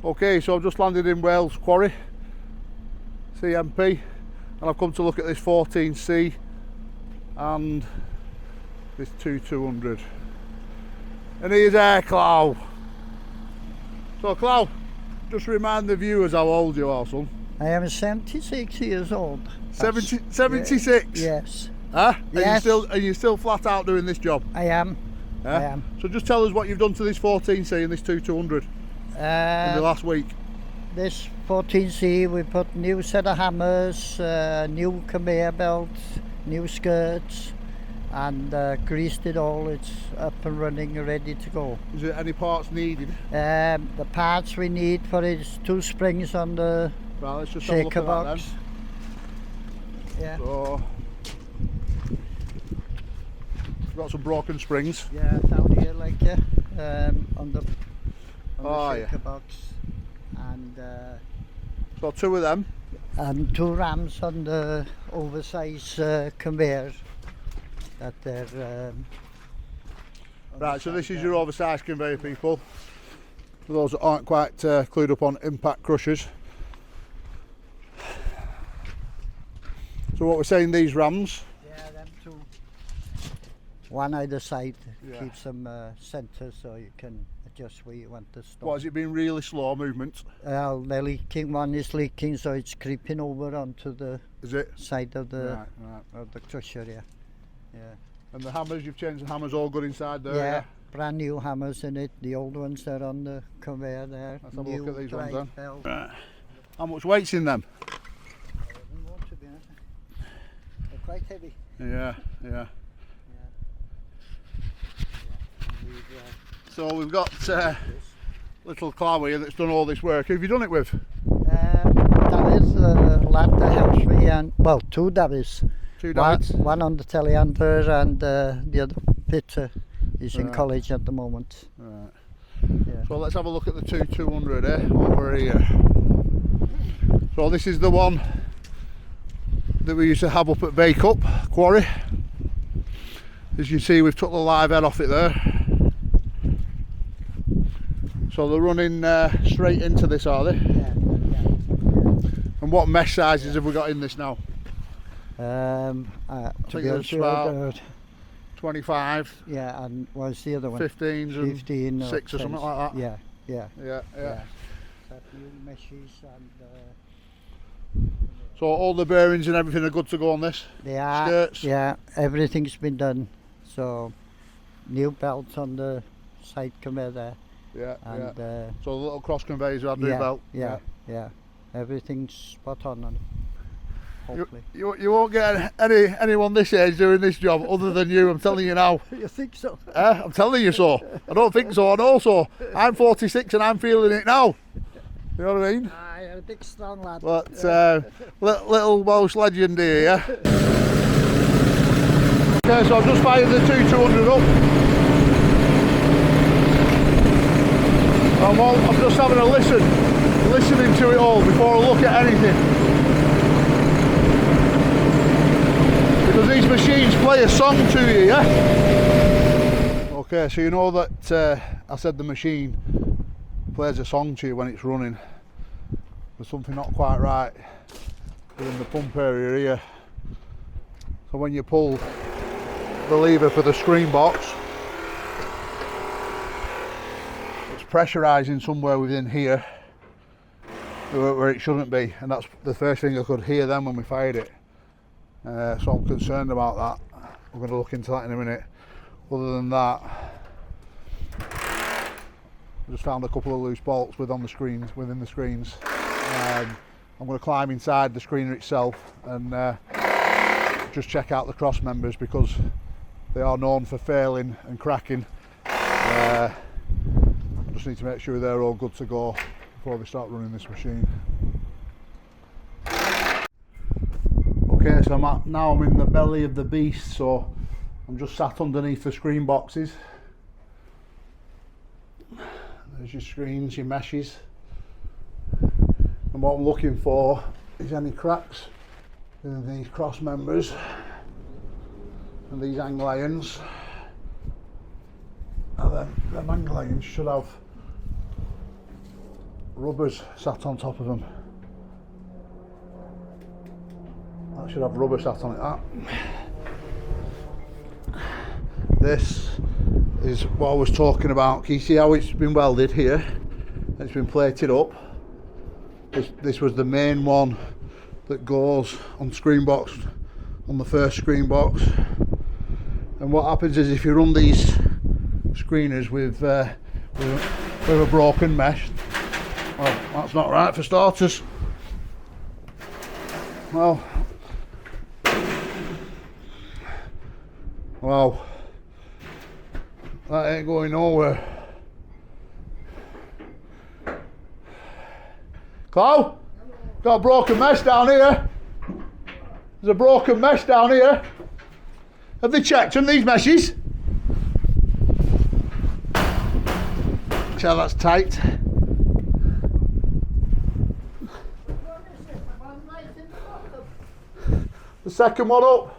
Okay, so I've just landed in Wales Quarry, CMP, and I've come to look at this 14C and this 2200. And here's Air Clow. So Clow, just remind the viewers how old you are, son. I am 76 years old. 76? Yes. Huh? Yes. Are you still flat out doing this job? I am. Yeah? I am. So just tell us what you've done to this 14C and this 2200 in the last week. This 14C, we put new set of hammers, new conveyor belts, new skirts, and greased it all. It's up and running, ready to go. Is there any parts needed? The parts we need for it is 2 springs on the Right, let's just have a look shaker at that box. Yeah. So, we've got some broken springs. Yeah, down here, like on the shaker box, and So 2 of them. 2 rams on the oversized conveyor that they're. Right, so this is your oversized conveyor, people. For those that aren't quite clued up on impact crushers. So what we're saying, these rams. Yeah, them 2. One either side, Yeah. keeps them centre so you can adjust where you want to stop. What, has it been really slow movement? Well, they're leaking. One is leaking, so it's creeping over onto the Is it? side of the Right. of the crusher. Yeah, yeah. And the hammers, you've changed the hammers, all good inside there? Yeah, brand new hammers in it. The old ones are on the conveyor there. Let's have a look at these ones drive then. belt. Right. How much weight's in them? More, to be honest. They're quite heavy. Yeah. And we've, So we've got little Quarry here that's done all this work. Who have you done it with? that is the lad that helps me, and well, 2 Davies. 2 dads? One on the telehandler, and the other fitter is in Right. college at the moment. Right. Yeah. So let's have a look at the 200 over here. So this is the one that we used to have up at Bake Up Quarry. As you see, we've took the live head off it there. So they're running straight into this, are they? Yeah. And what mesh sizes have we got in this now? To think be it's honest, about 25, yeah, and what's the other one? 15s and 15 or 6 or something 10s. like that. Yeah. Yeah. That new meshes, and So all the bearings and everything are good to go on this? they are. Skirts? Yeah, everything's been done. So new belts on the side conveyor there, Yeah, and So the little cross conveyors have new belt? yeah. Everything's spot on it. Hopefully. You won't get anyone this age doing this job other than you, I'm telling you now. You think so? I'm telling you so. I don't think so. And also, I'm 46 and I'm feeling it now. You know what I mean? You're a big strong lad. But little Welsh legend here, yeah? Okay, so I've just fired the 200 up. I'm just having a listening to it all before I look at anything. Because these machines play a song to you, yeah? Okay, so you know that I said the machine plays a song to you when it's running. There's something not quite right within the pump area here. So when you pull the lever for the screen box, it's pressurising somewhere within here where it shouldn't be, and that's the first thing I could hear then when we fired it. So I'm concerned about that. We're going to look into that in a minute. Other than that, I just found a couple of loose bolts within the screens. I'm going to climb inside the screener itself and just check out the cross members, because they are known for failing and cracking. I just need to make sure they're all good to go before we start running this machine. Okay, so now I'm in the belly of the beast, so I'm just sat underneath the screen boxes. There's your screens, your meshes. And what I'm looking for is any cracks in these cross members and these angle irons. And then them angle irons should have rubbers sat on top of them. That should have rubber sat on it, that. This is what I was talking about. Can you see how it's been welded here? It's been plated up. This was the main one that goes on screen box, on the first screen box. And what happens is if you run these screeners with a broken mesh, That's not right for starters. Well, wow, that ain't going nowhere. Clo, got a broken mesh down here. There's a broken mesh down here. Have they checked them, these meshes? Check that's tight. The second one up.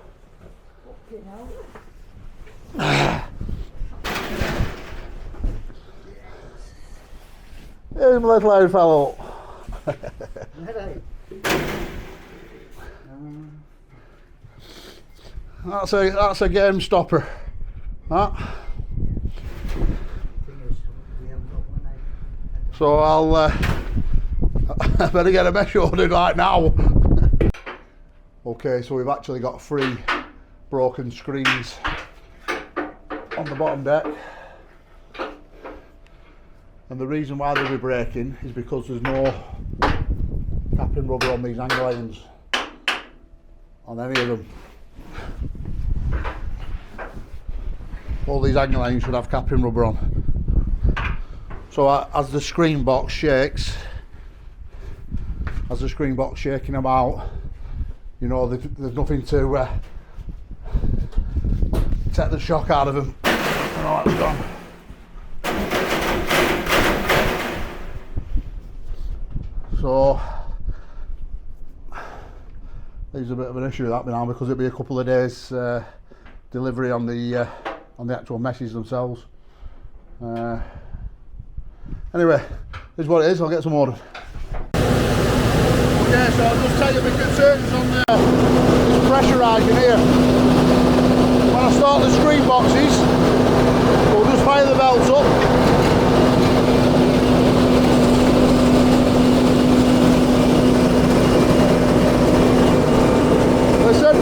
Here's my little old fellow. That's a game stopper. That. So I better get a mesh ordered right now. Okay, so we've actually got 3 broken screens on the bottom deck, and the reason why they'll be breaking is because there's no capping rubber on these angle irons, on any of them. All these angle irons should have capping rubber on. So as the screen box shakes, shaking them out, you know, there's nothing to take the shock out of them. Oh, that's gone. So there's a bit of an issue with that now, because it'll be a couple of days delivery on the actual meshes themselves. Anyway, this is what it is. I'll get some ordered. Okay, so I'll just tell you my concerns on this pressurising here. When I start the screen boxes, we'll just fire the belts up. Listen.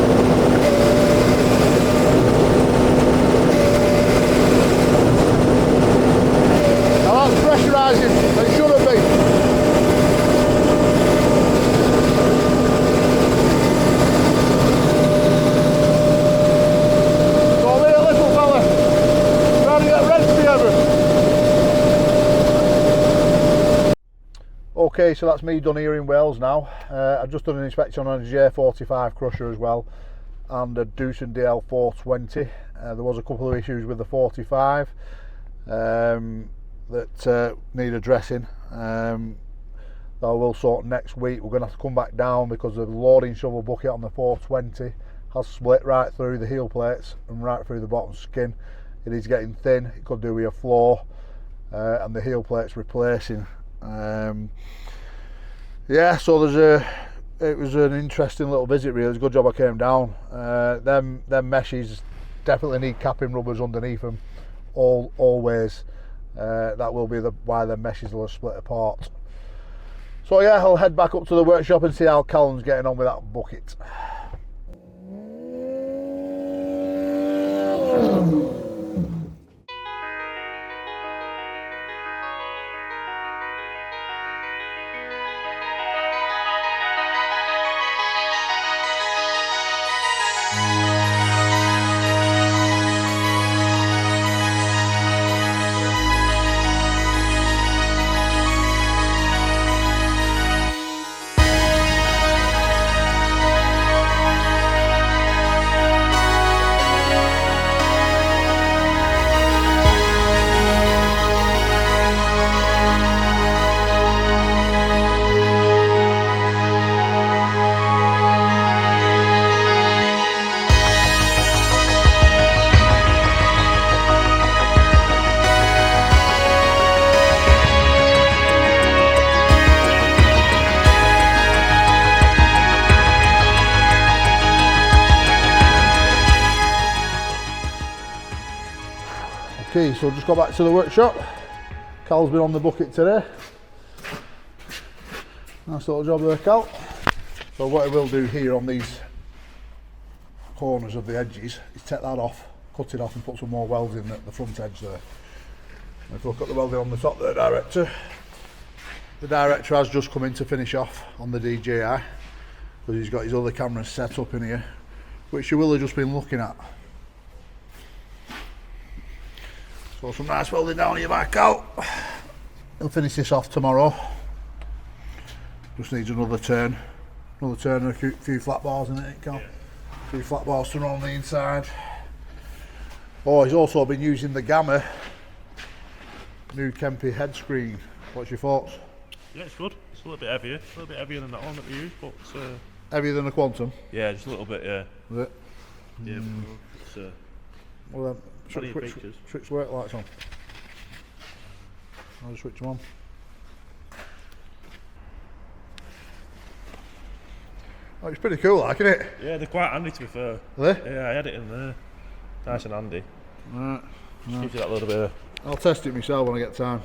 Now that's pressurising, it shouldn't be. Okay, so that's me done here in Wales now. I've just done an inspection on a J45 crusher as well, and a Doosan DL420. There was a couple of issues with the 45 that need addressing. That I will sort next week. We're going to have to come back down because the loading shovel bucket on the 420 has split right through the heel plates and right through the bottom skin. It is getting thin. It could do with a floor and the heel plates replacing. Yeah, so it was an interesting little visit really. It's a good job I came down. Them meshes definitely need capping rubbers underneath them always. That will be why the meshes will have split apart. So yeah, I'll head back up to the workshop and see how Callum's getting on with that bucket. Okay, so just got back to the workshop. Cal's been on the bucket today. Nice little job there, Cal. So what I will do here on these corners of the edges is take that off, cut it off and put some more welding at the front edge there. If you look at the welding on the top there, Director, The director has just come in to finish off on the DJI because he's got his other cameras set up in here, which you will have just been looking at. So some nice welding down your back out. He'll finish this off tomorrow. Just needs another turn and a few flat bars in it, Cal. A few flat bars to run on the inside. Oh, he's also been using the Gamma new Kempi head screen. What's your thoughts? Yeah, it's good. It's a little bit heavier. It's a little bit heavier than that one that we used, but it's heavier than the Quantum? yeah, just a little bit, yeah. Is it? Yeah, it's Well then, plenty of features. switch work lights on. I'll just switch them on. Oh, it's pretty cool, like, isn't it? Yeah, they're quite handy to be fair. Are they? Yeah, I had it in there. Nice and handy. Right. Just gives you that little bit of... I'll test it myself when I get time.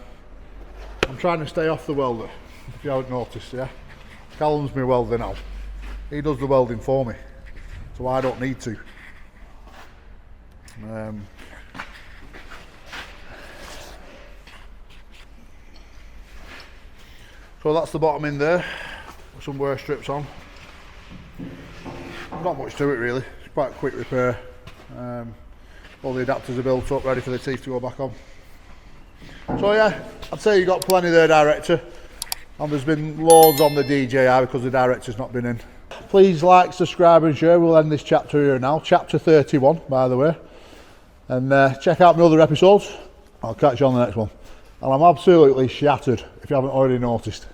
I'm trying to stay off the welder, if you haven't noticed, yeah? Callum's my welder now. He does the welding for me, so I don't need to. So that's the bottom in there, with some wear strips on. Not much to it really, it's quite a quick repair. All the adapters are built up, ready for the teeth to go back on. So yeah, I'd say you got plenty there, director. And there's been loads on the DJI because the director's not been in. Please like, subscribe and share. We'll end this chapter here now. Chapter 31, by the way. And check out my other episodes. I'll catch you on the next one. And I'm absolutely shattered, if you haven't already noticed.